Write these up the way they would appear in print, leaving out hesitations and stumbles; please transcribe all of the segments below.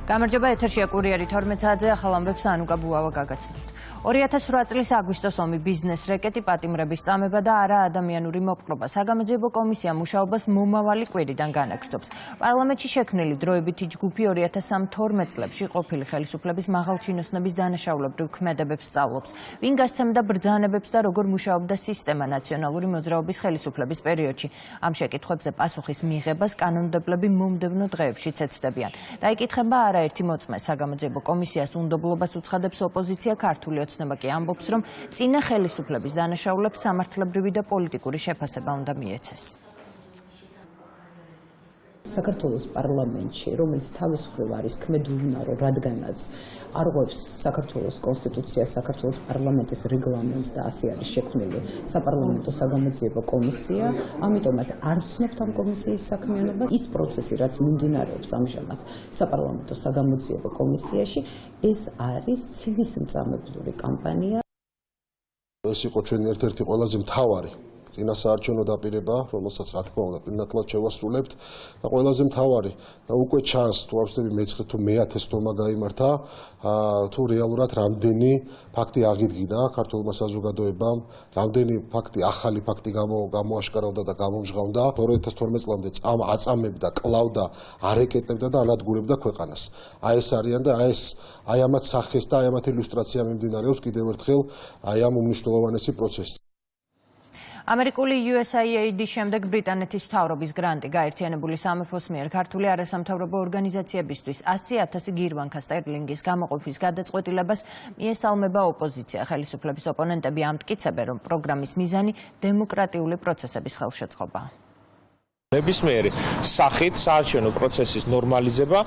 გამარჯობა, ეთერშია კურიერი 12 საათზე ახალ ამბებს ანუკა ბუავა გაგაცნობთ. 2008 წლის აგვისტოს ომი ბიზნეს რეკეტი პატიმრების წამება და არა ადამიანური მოპყრობა. საგამოძიებო კომისია მუშაობას მომავალი კვირიდან განაგრძობს. პარლამენტში შექმნილი დროებითი ჯგუფი 2012 წლებში ყოფილი ხელისუფლების მაღალჩინოსნების დანაშაულებრივ ქმედებებს სწავლობს. ვინ გასცემდა ბრძანებებს და როგორ მუშაობდა სისტემა ნაციონალური მოძრაობის ხელისუფლების პერიოდში. ამ შეკითხვებზე პასუხის მიღებას კანონმდებლები მომდევნო დღეებშიც ეცდებიან. დაიკითხება არაერთი მოწმე საგამოძიებო კომისიას უნდობლობას უცხადებს ოპოზიცია ქართული ოცნება კი ამბობს, რომ წინა ხელისუფლების დანაშაულებს სამართლებრივი და პოლიტიკური შეფასება უნდა მიეცეს. საქართველოს პარლამენტში, რომელიც თავის მხრივ არის ქმედუნარო, რადგანაც არღვევს საქართველოს კონსტიტუციას, საქართველოს პარლამენტის რეგლამენტს და ასე არის შექმნილი საპარლამენტო საგამოძიებო კომისია, ამიტომაც არ ვცნობთ ამ კომისიის საქმიანობას. ის პროცესი, რაც მიმდინარეობს ამჟამად საპარლამენტო საგამოძიებო კომისიაში, ეს არის ცილისმწამებლური კამპანია. ეს იყო ჩვენი ერთ-ერთი ყველაზე მთავარი წინასაარჩევნო დაპირება, რომელსაც რა თქმა უნდა პირნათლად შევასრულებთ და ყველაზე მთავარი და უკვე ჩანს თუ არ ვცდები მეცხრე თუ მე-10 თომა გაიმართა თუ რეალურად რამდენი ფაქტი აღიდგინა ქართულმა საზოგადოებამ, რამდენი ფაქტი ახალი ფაქტი გამოაშკარავდა და გამომჟღავნდა 2012 წლამდე აწამებდა, კლავდა, არეკეტებდა და ანადგურებდა ქვეყანას. აი ეს არიან და აი ამათ სახეს და აი ამათ ილუსტრაცია მიმდინარეობს კიდევ ერთხელ აი ამ უმნიშვნელოვანესი პროცესს. ამერიკული USAID-ის შემდეგ ბრიტანეთის მთავრობის გრანტი გაერთიანებული სამეფოს მიერ ქართული არასამთავრობო ორგანიზაციებისთვის 100,000 გირვანქა სტერლინგის გამოყოფის გადაწყვეტილებას მიესალმება ოპოზიცია. ხელისუფლების ოპონენტები ამტკიცებენ, რომ პროგრამის მიზანი დემოკრატიული პროცესების ხელშეწყობაა. ნებისმიერი სახით საარჩევნო პროცესის ნორმალიზება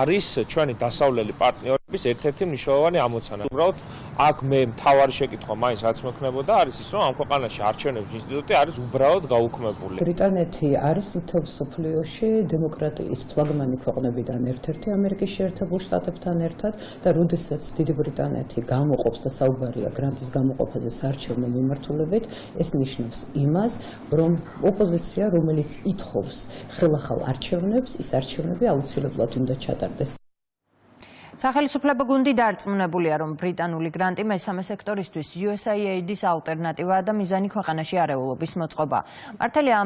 არის ჩვენი დასავლელი პარტნიორების ერთ-ერთი მნიშვნელოვანი ამოცანა. უბრალოდ აქ მე მთავარი შეკითხვა მაინც რაც მექნებოდა არის ის, რომ ამ ქვეყანაში არჩევნების ინსტიტუტი არის უბრალოდ გაუქმებული. ბრიტანეთი არის მთელ მსოფლიოში დემოკრატიის ფლაგმანი ქვეყნებიდან ერთ-ერთი ამერიკის შეერთებულ შტატებთან ერთად და როდესაც დიდი ბრიტანეთი გამოყოფს და საუბარია გრანტის გამოყოფაზე საარჩევნო მიმართულებით, ეს ნიშნავს იმას, რომ ოპოზიცია, რომელიც ხელახალ არჩევნებს, ის არჩევნები აუცილებლად უნდა ჩატარდეს. სახელმწიფო გუნდი დარწმუნებულია, რომ ბრიტანული გრანტი მესამე სექტორისთვის USAID-ის ალტერნატივაა და მიზანი ქვეყანაში არეულობის მოწყობა. მართალია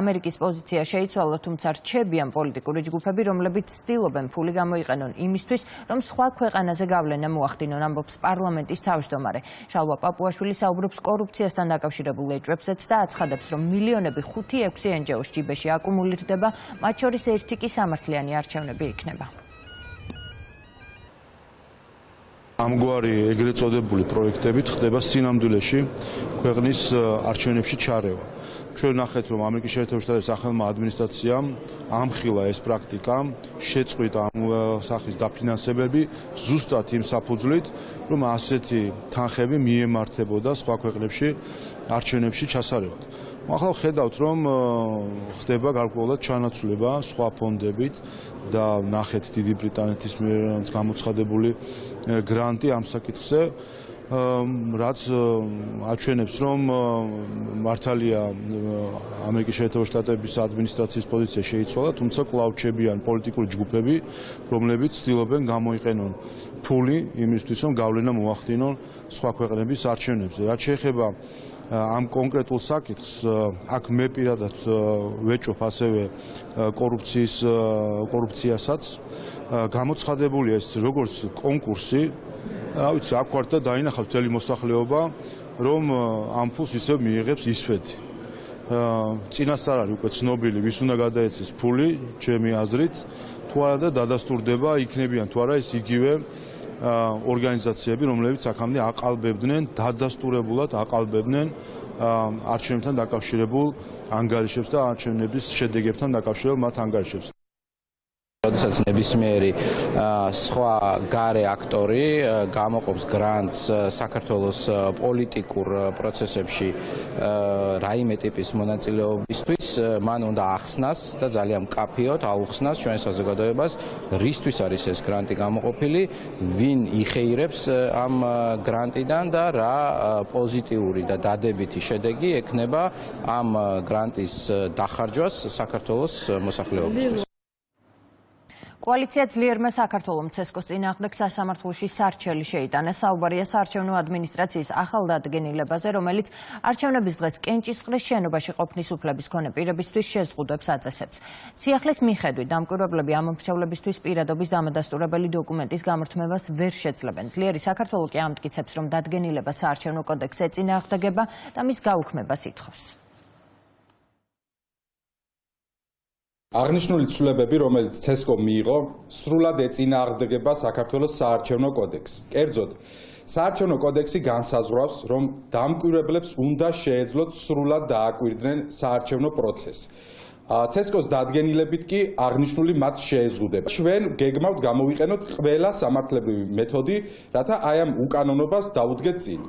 ამერიკის პოზიცია შეიცვალა, თუმცა რჩებიან პოლიტიკური ჯგუფები, რომლებიც ცდილობენ ფული გამოიყენონ იმისთვის, რომ სხვა ქვეყანაზე გავლენა მოახდინონ, ამბობს პარლამენტის თავმჯდომარე. შალვა პაპუაშვილი საუბრობს კორუფციასთან დაკავშირებულ ეჭვებზეც და აცხადებს, რომ მილიონები 5-6 NGO-ს ჯიბეში აკუმულირდება, მათ შორის ერთი კი სამართლიანი არჩევნები იქნება. ამგვარი ეგრეთ წოდებული პროექტებით ხდება სინამდვილეში ქვეყნის არჩევნებში ჩარევა. ჩვენ ნახეთ, რომ ამერიკის შეერთებულ შტატების სახელმწიფო ადმინისტრაციამ ამხილა ეს პრაქტიკა, შეწყვიტა ამ სახის დაფინანსებები ზუსტად იმ საფუძვლით, რომ ასეთი თანხები მიემართებოდა სხვა ქვეყნებში არჩევნებში ჩასარევად. ახლა ხედავთ, რომ ხდება გარკვეულად ჩანაცვლება სხვა ფონდებით და ნახეთ დიდი ბრიტანეთის მიერ გამოცხადებული გრანტი ამ საკითხზე, რაც აჩვენებს, რომ მართალია ამერიკის შეერთებულ შტატების ადმინისტრაციის პოზიცია შეიცვალა, თუმცა კვლავ რჩებიან პოლიტიკური ჯგუფები, რომლებიც ცდილობენ გამოიყენონ ფული იმისთვის, რომ გავლენა მოახდინონ სხვა ქვეყნების არჩევნებზე. რაც შეეხება ამ კონკრეტულ საკითხს, აქ მე პირადად ვეჭვობ ასევე კორუფციასაც. გამოცხადებულია ეს როგორც კონკურსი, რა ვიცი, აქ ვარ და დაინახავ მთელი მოსახლეობა, რომ ამ ფულს ისევ მიიღებს ისვეთი. წინასწარ არის უკვე ცნობილი, ვის უნდა გადაეცეს ფული, ჩემი აზრით, თუ არა და დადასტურდება, იქნებიან თუ არა ეს იგივე ორგანიზაციები, რომლებიც აქამდე აყალბებდნენ, დადასტურებულად აყალბებდნენ არჩევნებთან დაკავშირებულ ანგარიშებს და არჩევნების შედეგებთან დაკავშირებულ მათ ანგარიშებს. როდესაც ნებისმიერი სხვა გარე აქტორი გამოყოფს გრანტს საქართველოს პოლიტიკურ პროცესებში რაიმე ტიპის მონაწილეობისთვის, მან უნდა ახსნას და ძალიან მკაფიოდ აუხსნას ჩვენ საზოგადოებას, რისთვის არის ეს გრანტი გამოყოფილი, ვინ იხეირებს ამ გრანტიდან და რა პოზიტიური და დადებითი შედეგი ექნება ამ გრანტის დახარჯვას საქართველოს მოსახლეობისთვის. კოალიცია ძლიერმა საქართველოს ცესკოს წინააღმდეგ სასამართლოში სარჩელი შეიტანეს. საუბარია საარჩევნო ადმინისტრაციის ახალ დადგენილებაზე, რომელიც არჩევნების დღეს კენჭისყრის შენობაში ყოფნის უფლების მქონე პირებისთვის შეზღუდვებს აწესებს. სიახლის მიხედვით დამკვირვებლები ამომრჩევლებისთვის პირადობის დამადასტურებელი დოკუმენტის გამორთმევას ვერ შეძლებენ. ძლიერი საქართველო კი ამტკიცებს, რომ დადგენილება საარჩევნო კოდექსს ეწინააღმდეგება და მის გაუქმებას ითხოვს. აღნიშნული ცვლილებები, რომელიც ცესკომ მიიღო, სრულად ეწინააღმდეგება საქართველოს საარჩევნო კოდექსს. კერძოდ, საარჩევნო კოდექსი განსაზღვრავს, რომ დამკვირვებლებს უნდა შეეძლოთ სრულად დააკვირდნენ საარჩევნო პროცესს. ცესკოს დადგენილებით კი აღნიშნული მათ შეეზღუდება. ჩვენ გეგმავთ გამოვიყენოთ ყველა სამართლებრივი მეთოდი, რათა აი ამ უკანონობას დაუდგეთ წინ.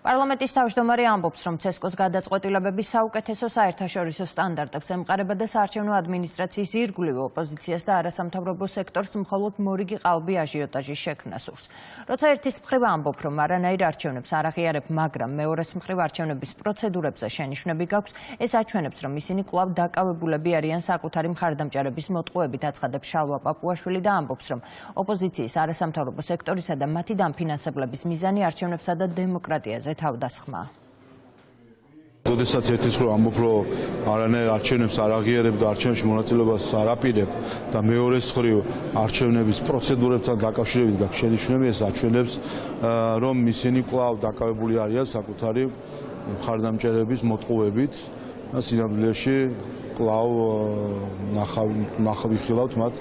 პარლამენტის თავმჯდომარე ამბობს, რომ ცესკოს გადაწყვეტილებები საუკეთესო საერთაშორისო სტანდარტებს ემყარება და საარჩევნო ადმინისტრაციის ირგვლივ ოპოზიციას და არასამთავრობო სექტორს მხოლოდ მორიგი ყალბი აჟიოტაჟის შექმნა სურს. როცა ერთის მხრივ ამბობ, რომ არანაირ არჩევნებს არ აღიარებ, მაგრამ მეორეს მხრივ არჩევნების პროცედურებზე შენიშვნები გაქვს, ეს აჩვენებს, რომ ისინი კვლავ დაკავებულები არიან საკუთარი მხარდამჭერების მოტყუებით, აცხადებს შალვა პაპუაშვილი და ამბობს, რომ ოპოზიციის არასამთავრობო სექტორისა და მათი დამფინანსებლების მიზანი არჩევნებსა და დემოკრატიაზე თავდასხმა. როდესაც ერთის მხრივ ამბობ, რომ არანაირ არჩევნებს არ აღიარებ და არჩევნებში მონაწილეობას არ აპირებ და მეორეს მხრივ არჩევნების პროცედურებთან დაკავშირებით გაქვს შენიშვნები, ეს აჩვენებს, რომ ისინი კვლავ დაკავებული არიან საკუთარი მხარდამჭერების მოტყუებით და სინამდვილეში კვლავ ნახავთ მათ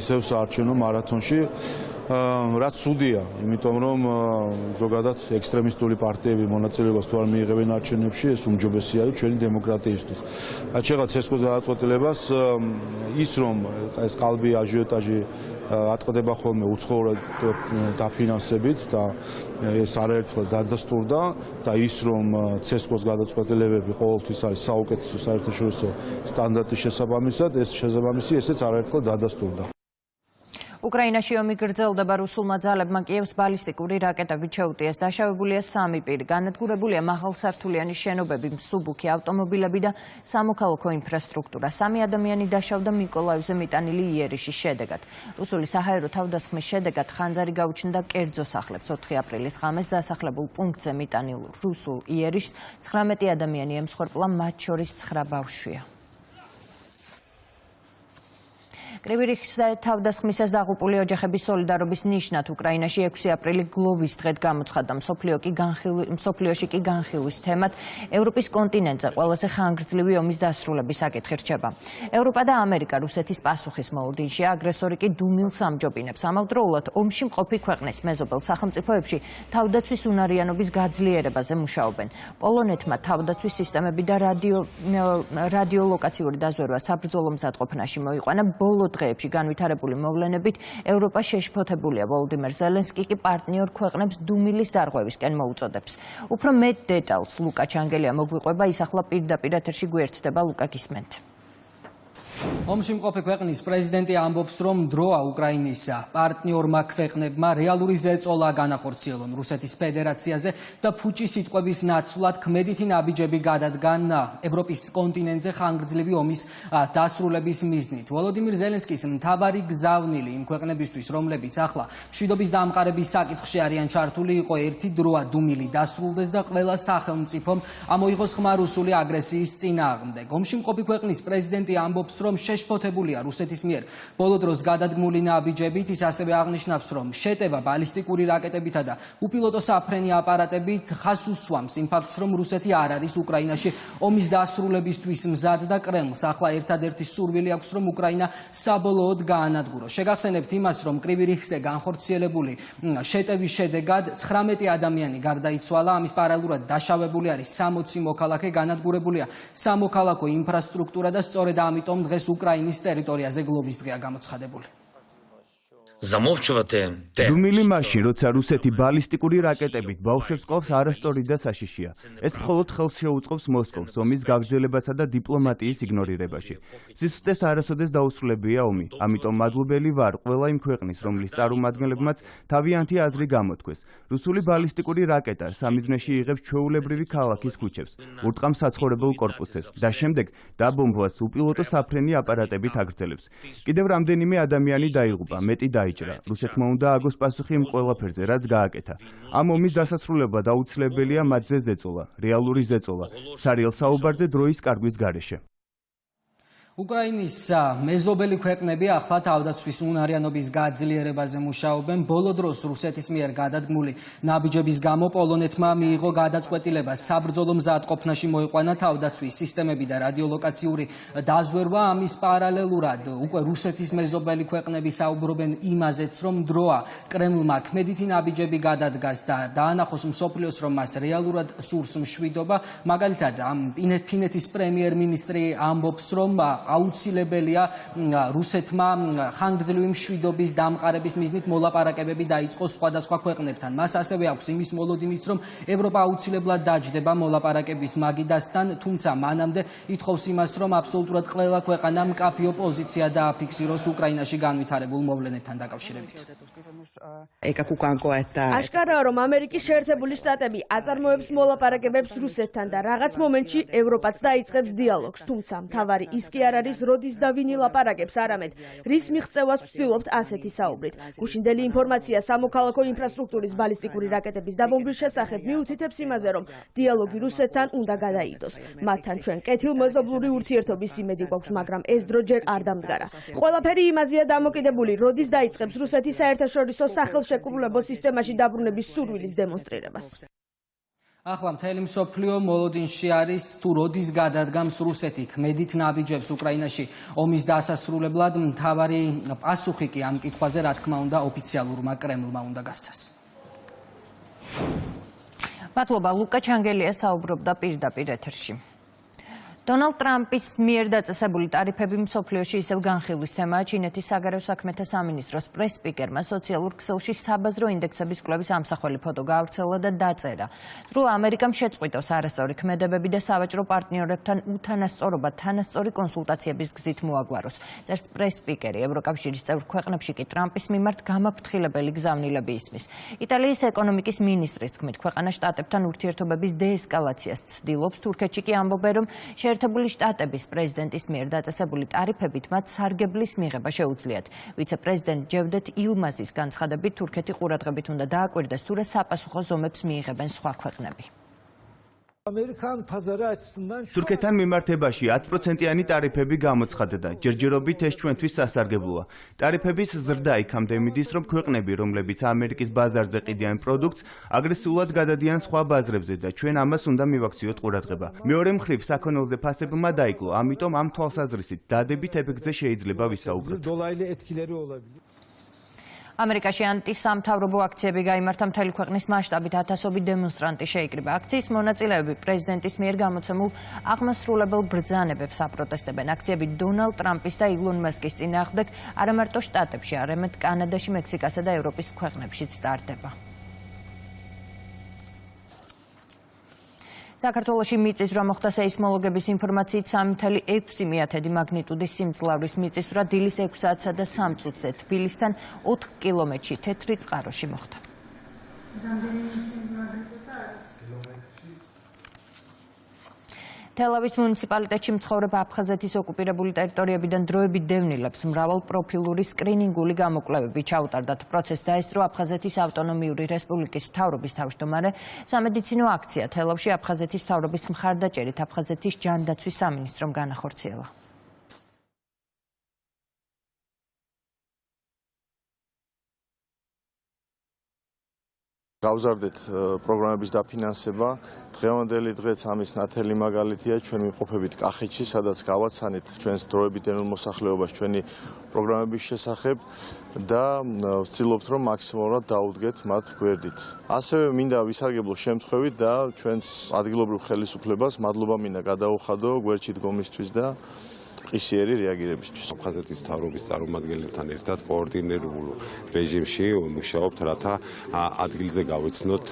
ისევ საარჩევნო მარათონში. რაც ცუდია, იმიტომ რომ ზოგადად ექსტრემისტული პარტიები მონაწილეობას თუ არ მიიღებენ არჩევნებში, ეს უმჯობესი არის ჩვენი დემოკრატიისთვის. შეღაც ცესკოს გადაწყვეტილებას ის რომ ეს ყალბი აჟიოტაჟი ატყდება ხოლმე უცხოურად დაფინანსებით და ეს არაერთხელ დადასტურდა და ის რომ ცესკოს გადაწყვეტილებები ყოველთვის არის საუკეთესო საერთაშორისო სტანდარტის შესაბამისად, ეს შესაბამისი ესეც არაერთხელ დადასტურდა. უკრაინაში ომი გრძელდება. რუსულმა ძალებმა კიევს ბალისტიკური რაკეტებით შეუტიეს. დაშავებულია 3 პირი. განადგურებულია მაღალსართულიანი შენობები, მსუბუქი ავტომობილები და სამოქალაქო ინფრასტრუქტურა. 3 ადამიანი დაშავდა მიკოლაევზე მიტანილი იერიშის შედეგად. რუსული საჰაერო თავდასხმის შედეგად ხანძარი გაუჩნდა კერძო სახლებს. 4 აპრილის ღამეს დასახლებულ პუნქტზე მიტანილ რუსულ იერიშს 19 ადამიანი ემსხვერპლა, მათ შორის 9 ბავშვია. კრივი რიგის თავდასხმისას დაღუპული ოჯახების სოლიდარობის ნიშნად უკრაინაში 6 აპრილი გლოვის დღედ გამოცხადდა. მსოფლიოში კი განხილვის თემად ევროპის კონტინენტზე ყველაზე ხანგრძლივი ომის დასრულების საკითხი რჩება. ევროპა და ამერიკა რუსეთის პასუხის მოლოდინში, აგრესორი კი დუმილს ამჯობინებს. ამავდროულად ომში მყოფი ქვეყნის მეზობელ სახელმწიფოებში თავდაცვის უნარიანობის გაძლიერებაზე მუშაობენ. პოლონეთმა თავდაცვის სისტემები და რადიოლოკაციური დაზვერვა საბრძოლო მზადყოფნაში მოიყვანა. ბოლო დღეებში განვითარებული მოვლენებით ევროპა შეშფოთებულია. ვოლოდიმირ ზელენსკი კი პარტნიორ ქვეყნებს დუმილის დარღვევისკენ მოუწოდებს. უფრო მეტ დეტალს ლუკა ჩანგელია მოგვიყვება, ის ახლა პირდაპირ ეთერში გვერდდება. ლუკა, გისმენთ. ომში მყოფი ქვეყნის პრეზიდენტი ამბობს, რომ დროა უკრაინისა პარტნიორმა ქვეყნებმა რეალური ზეწოლა განახორციელონ რუსეთის ფედერაციაზე და ფუჭის სიტყვების ნაცვლად ქმედითი ნაბიჯები გადადგან ევროპის კონტინენტზე ხანგრძლივი ომის დასრულების მიზნით. ვოლოდიმირ ზელენსკის მთავარი გზავნილი იმ ქვეყნებისთვის, რომლებიც ახლა მშვიდობის დამყარების საკითხში არიან ჩართული, იყო ერთი დროა დუმილი დასრულდეს და ყველა სახელმწიფომ ამოიღოს ხმა რუსული აგრესიის წინააღმდეგ. ომში მყოფი ქვეყნის პრეზიდენტი ამბობს, რომ შეშფოთებულია რუსეთის მიერ ბოლო დროს გადადგმული ნაბიჯებით. ის ასევე აღნიშნავს, რომ შეტევა ბალისტიკური რაკეტებითა და უპილოტო საფრენი აპარატებით ხაზს უსვამს იმ ფაქტს, რომ რუსეთი არ არის უკრაინაში ომის დასრულებისთვის მზად და კრემლს ახლა ერთადერთი სურვილი აქვს, რომ უკრაინა საბოლოოდ გაანადგუროს. შეგახსენებთ იმას, რომ კრივი რიგზე განხორციელებული შეტევის შედეგად 19 ადამიანი გარდაიცვალა. ამის პარალელურად დაშავებული არის 60 მოქალაქე, განადგურებულია სამოქალაქო ინფრასტრუქტურა და სწორედ ამიტომ დღეს უკრაინის ტერიტორიაზე გლოვის დღეა გამოცხადებული. დუმილი მაშინ, როცა რუსეთი ბალისტიკური რაკეტებით ბავშვებს ყავს არასწორი და საშიშია. ეს მხოლოდ ხელს შეუწყობს მოსკოვს ომის გაგრძელებასა და დიპლომატიის იგნორირებაში. სისუსტეს არასოდეს დაუსრულებია ომი. ამიტომ მადლობელი ვარ ყველა იმ ქვეყნის, რომლის წარმომადგენლებმაც თავიანთი აზრი გამოთქვეს. რუსული ბალისტიკური რაკეტა სამიზნეში იღებს ჩვეულებრივი ქალაქის ქუჩებს, ურტყამს საცხოვრებელ კორპუსებს და შემდეგ დაბომბვას უპილოტო საფრენი აპარატებით აგრძელებს. კიდევ რამდენიმე ადამიანი დაიღუპა, მეტი დაიჭრა. რუსეთმა უნდა აგოს პასუხი იმ ყველაფერზე, რაც გააკეთა. ამ ომის დასასრულება დაუცილებელია მათზე ზეწოლა, რეალური ზეწოლა, სარიელ საუბარზე დროის კარგვის გარეშე. უკრაინის მეზობელი ქვეყნები ახლა თავდაცვის უნარიანობის გაძლიერებაზე მუშაობენ. ბოლო დროს რუსეთის მიერ გადადგმული ნაბიჯების გამო პოლონეთმა მიიღო გადაწყვეტილება საბრძოლო მზადყოფნაში მოიყვანა თავდაცვის სისტემები და რადიოლოკაციური დაზვერვა. ამის პარალელურად უკვე რუსეთის მეზობელი ქვეყნები საუბრობენ იმაზეც, რომ დროა კრემლმა ქმედითი ნაბიჯები გადადგას და დაანახოს მსოფლიოს, რომ მას რეალურად სურს მშვიდობა. მაგალითად, ფინეთის პრემიერ-მინისტრი ამბობს, რომ აუცილებელია რუსეთმა ხანგრძლივი მშვიდობის დამყარების მიზნით მოლაპარაკებები დაიწყოს სხვადასხვა ქვეყნებთან. მას ასევე აქვს იმის მოლოდინიც, რომ ევროპა აუცილებლად დაჯდება მოლაპარაკების მაგიდასთან, თუმცა მანამდე ითხოვს იმას, რომ აბსოლუტურად ყველა ქვეყანა მკაფიო პოზიცია დააფიქსიროს უკრაინაში განვითარებულ მოვლენებთან დაკავშირებით. აშკარაა, რომ ამერიკის შეერთებული შტატები აწარმოებს მოლაპარაკებებს რუსეთთან და რაღაც მომენტში ევროპაც დაიწყებს დიალოგს, თუმცა მთავარი ის კი არ არის როდის და ვინ ილაპარაკებს, არამედ რის მიღწევას ვცდილობთ ასეთი საუბრით. გუშინდელი ინფორმაცია სამოქალაქო ინფრასტრუქტურის ბალისტიკური რაკეტების დაბომბვის შესახებ მიუთითებს იმაზე, რომ დიალოგი რუსეთთან უნდა გადაიდოს. მათთან ჩვენ კეთილმეზობლური ურთიერთობის იმედი გვაქვს, მაგრამ ეს დრო ჯერ არ დამდგარა. ყველაფერი იმაზეა დამოკიდებული, როდის დაიწყებს რუსეთის საერთაშორისო სახელშეკრულებო სისტემაში დაბრუნების სურვილის დემონსტრირებას. ახლა მთელი მსოფლიო მოლოდინში არის თუ როდის გადადგამს რუსეთი ქმედით ნაბიჯებს უკრაინაში ომის დასასრულებლად. მთავარი პასუხი კი ამ კითხვაზე, რა თქმა უნდა, ოფიციალურმა კრემლმა უნდა გასცეს. მადლობა, ლუკა ჩანგელია საუბრობდა პირდაპირ ეთერში. დონალდ ტრამპის მიერ დაწესებული ტარიფები მსოფლიოში ისევ განხილვის თემაა. ჩინეთის საგარეო საქმეთა სამინისტროს პრეს-სპიკერმა სოციალურ ქსელში საბაზრო ინდექსების კვლევის ამსახველი ფოტო გაავრცელა და დაწერა, რომ ამერიკამ შეწყვიტოს არასწორი ქმედებები და სავაჭრო პარტნიორებთან უთანასწორობა თანასწორი კონსულტაციების გზით მოაგვაროს. წერს პრეს-სპიკერი. ევროკავშირის წევრ ქვეყნებში კი ტრამპის მიმართ გამაფრთხილებელი გზავნილები ისმის. იტალიის ეკონომიკის მინისტრის თქმით, ქვეყანა შტატებთან ურთიერთობების დეესკალაციას ცდილობს. თურქეთში კი ამბობენ, რომ შეერთებული შტატების პრეზიდენტის მიერ დაწესებული ტარიფებით მათ სარგებლის მიღება შეუძლიათ. ვიცე-პრეზიდენტ ჯევდეთ ილმაზის განცხადებით, თურქეთი ყურადღებით უნდა დააკვირდეს, თუ რა საპასუხო ზომებს მიიღებენ სხვა ქვეყნები. თურქეთთან მიმართებაში 10%-იანი ტარიფები გამოცხადდა. ჯერჯერობით ეს ჩვენთვის სასარგებლოა. ტარიფების ზრდა იქამდე მიდის, რომ ქვეყნები, რომლებიც ამერიკის ბაზარზე ყიდიან პროდუქტს, აგრესიულად გადადიან სხვა ბაზრებზე და ჩვენ ამას უნდა მივაქციოთ ყურადღება. მეორე მხრივ, საქონელზე ფასებმა დაიკლო, ამიტომ ამ თვალსაზრისით დადებით ეფექტზე შეიძლება ვისაუბროთ. ამერიკაში ანტისამთავრობო აქციები გაიმართა. მთელი ქვეყნის მასშტაბით ათასობით დემონსტრანტი შეიკრიბა. აქციის მონაწილეები პრეზიდენტის მიერ გამოცემულ აღმასრულებელ ბრძანებებს აპროტესტებენ. აქციები დონალდ ტრამპის და ილონ მასკის წინააღმდეგ არა მარტო შტატებში, არამედ კანადაში, მექსიკასა და ევროპის ქვეყნებშიც ტარდება. საქართველოში მიწისძვრა მოხდა. სეისმოლოგების ინფორმაციით 3.6 მაგნიტუდის სიმძლავრის მიწისძვრა დილის 6 საათსა და 3 წუთზე თბილისთან 4 კილომეტრში თეთრი წყაროში მოხდა. თელავის მუნიციპალიტეტში მცხოვრებ აფხაზეთის ოკუპირებული ტერიტორიებიდან დროებით დევნილებს მრავალპროფილური სკრინინგული გამოკვლევები ჩაუტარდათ. პროცესს დაესწრო აფხაზეთის ავტონომიური რესპუბლიკის მთავრობის თავმჯდომარე. სამედიცინო აქცია თელავში აფხაზეთის მთავრობის მხარდაჭერით აფხაზეთის ჯანდაცვის სამინისტრომ განახორციელა. გავზარდეთ პროგრამების დაფინანსება. დღევანდელი დღეც ამის ნათელი მაგალითია. ჩვენ ვიმყოფებით კახეთში, სადაც გავაცანით ჩვენს დროებით დევნილ მოსახლეობას ჩვენი პროგრამების შესახებ და ვცდილობთ, რომ მაქსიმალურად დაუდგეთ მათ გვერდით. ასევე მინდა ვისარგებლო შემთხვევით და ჩვენს ადგილობრივ ხელისუფლებას მადლობა მინდა გადაუხადო გვერდში დგომისთვის და ყისიერი რეაგირებისთვის. Აფხაზეთის მთავრობის წარმომადგენლებთან ერთად კოორდინირებულ რეჟიმში მუშაობთ, რათა ადგილზე გავიცნოთ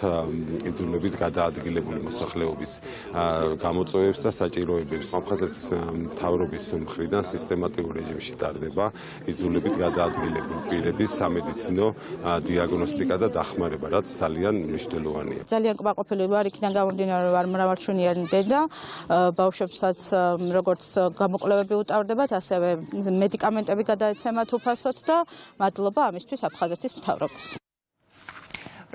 იძულებით გადაადგილებული მოსახლეობის გამოწვევებს და საჭიროებებს. აფხაზეთის მთავრობის მხრიდან სისტემატიურ რეჟიმში ტარდება იძულებით გადაადგილებული პირების სამედიცინო დიაგნოსტიკა და დახმარება, რაც ძალიან მნიშვნელოვანია. ძალიან კმაყოფილი ვარ, იქიდან გამომდინარე ვარ მრავალჩვენიანი დედა, ბავშვებსაც როგორც გამოკვლევები უტარდებათ, ასევე მედიკამენტები გადაეცემათ უფასოდ და მადლობა ამისთვის აფხაზეთის მთავრობას.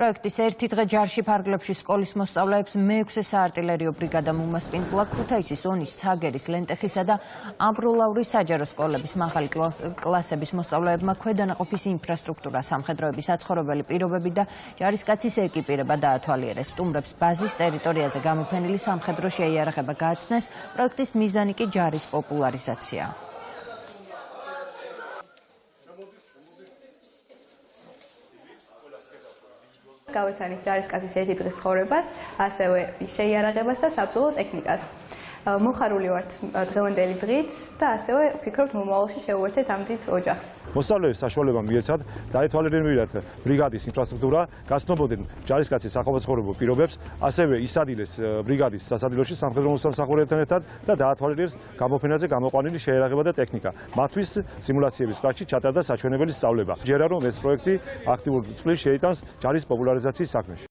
პროექტის ერთი დღე ჯარში ფარგლებში სკოლის მოსწავლეებს მე-6 საარტილერიო ბრიგადამ უმასპინძლა ქუთაისის ონის, ცაგერის, ლენტეხისა და ამბროლაურის საჯარო სკოლების მაღალი კლასების მოსწავლეებმა ქვედანაყოფის ინფრასტრუქტურა, სამხედროების საცხოვრებელი პირობები და ჯარისკაცის ეკიპირება დაათვალიერეს. სტუმრებს ბაზის ტერიტორიაზე გამოფენილი სამხედრო შეიარაღება გააცნეს, პროექტის მიზანი კი ჯარის პოპულარიზაცია. გავეცანით ჯარისკაცის ერთი დღის ცხოვრებას, ასევე შეიარაღებას და საბრძოლო ტექნიკას. მოხარული ვართ დღევანდელი დღით და ასევე ვფიქრობთ მომავალში შევუერთდეთ ამ დიდ ოჯახს. მოსწავლეებს საშუალება მიეცათ დაეთვალიერებინათ ბრიგადის ინფრასტრუქტურა, გასცნობოდნენ ჯარისკაცის სახელმწიფო პირობებს, ასევე ისადილეს ბრიგადის სასადილოში სამხედრო მოსამსახურეებთან ერთად და დაათვალიერებს გამოფენაზე გამოყვანილი შეიარაღება და ტექნიკა. მათთვის სიმულაციების პრაქტიკაში ჩატარდა საჩვენებელი სწავლება. ჯერა რომ ეს პროექტი აქტიურ წვლილს შეიტანს ჯარის პოპულარიზაციის საქმეში.